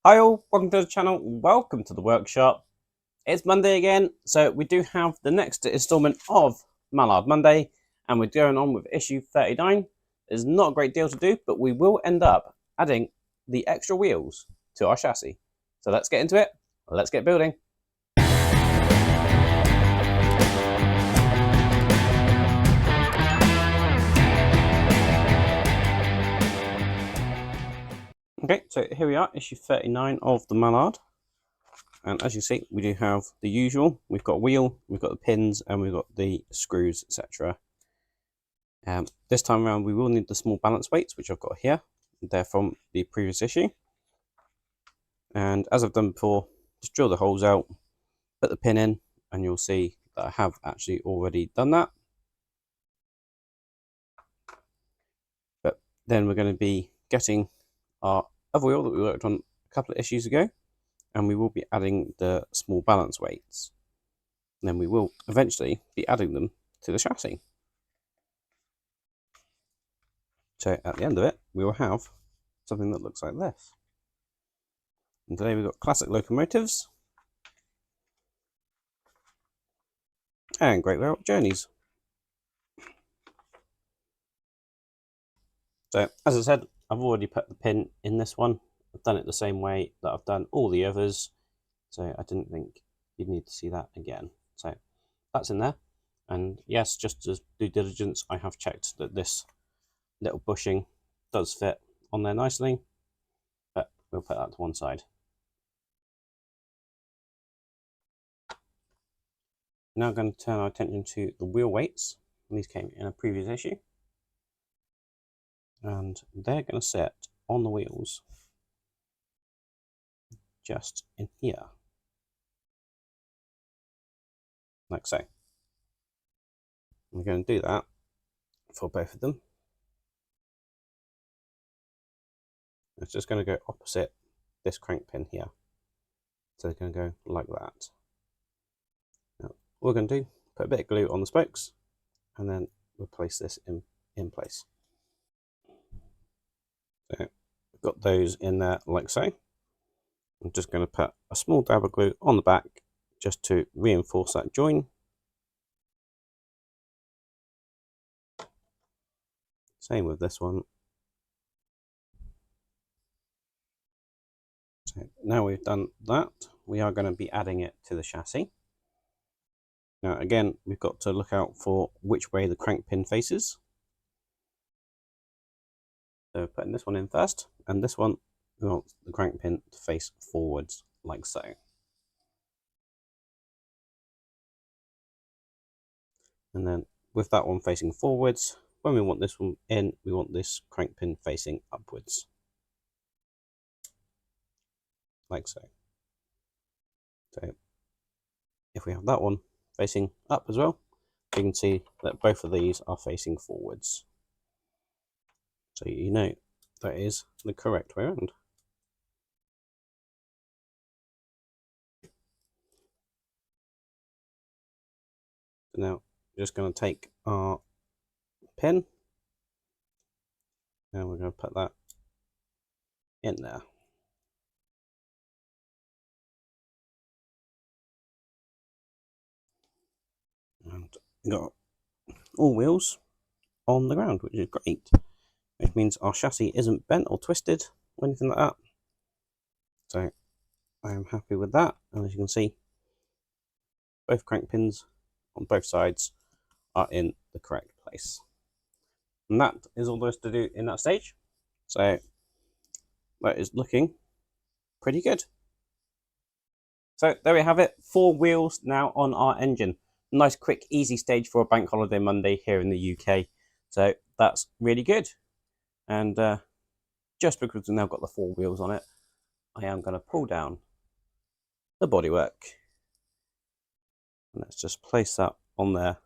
Hi all, welcome to the channel, welcome to the workshop. It's Monday again, so we do have the next installment of Mallard Monday, and we're going on with issue 39. There's not a great deal to do, but we will end up adding the extra wheels to our chassis. So let's get into it, let's get building. Okay, so here we are, issue 39 of the Mallard. And as you see, we do have the usual. We've got a wheel, we've got the pins, and we've got the screws, etc. This time around, we will need the small balance weights, which I've got here. They're from the previous issue. And as I've done before, just drill the holes out, put the pin in, and you'll see that I have actually already done that. But then we're going to be getting our other wheel that we worked on a couple of issues ago, and we will be adding the small balance weights. And then we will eventually be adding them to the chassis. So at the end of it, we will have something that looks like this. And today we've got classic locomotives and Great Rail Journeys. So as I said, I've already put the pin in this one. I've done it the same way that I've done all the others. So I didn't think you'd need to see that again. So that's in there. And yes, just as due diligence, I have checked that this little bushing does fit on there nicely, but we'll put that to one side. Now I'm going to turn our attention to the wheel weights. These came in a previous issue. And they're going to sit on the wheels just in here, like so. We're going to do that for both of them. It's just going to go opposite this crank pin here. So they're going to go like that. Now, what we're going to do, put a bit of glue on the spokes, and then we'll place this in place. So we've got those in there like so. I'm just going to put a small dab of glue on the back just to reinforce that join. Same with this one. So now we've done that, we are going to be adding it to the chassis. Now again, we've got to look out for which way the crank pin faces. So putting this one in first, and this one, we want the crank pin to face forwards, like so. And then with that one facing forwards, when we want this one in, we want this crank pin facing upwards, like so. So if we have that one facing up as well, you can see that both of these are facing forwards. So you know that is the correct way around. So now we're just going to take our pin and we're going to put that in there. And we've got all wheels on the ground, which is great. Which means our chassis isn't bent or twisted or anything like that. So I am happy with that. And as you can see, both crank pins on both sides are in the correct place. And that is all there is to do in that stage. So that is looking pretty good. So there we have it, 4 wheels now on our engine. Nice, quick, easy stage for a bank holiday Monday here in the UK. So that's really good. And just because we've now got the 4 wheels on it, I am going to pull down the bodywork. And let's just place that on there.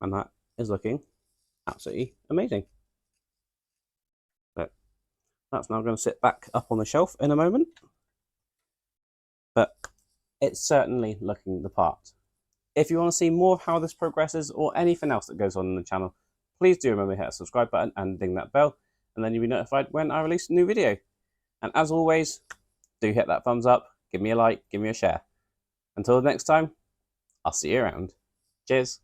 And that is looking absolutely amazing. But that's now going to sit back up on the shelf in a moment. But it's certainly looking the part. If you want to see more of how this progresses or anything else that goes on in the channel, please do remember to hit that subscribe button and ding that bell, and then you'll be notified when I release a new video. And as always, do hit that thumbs up, give me a like, give me a share. Until the next time, I'll see you around. Cheers.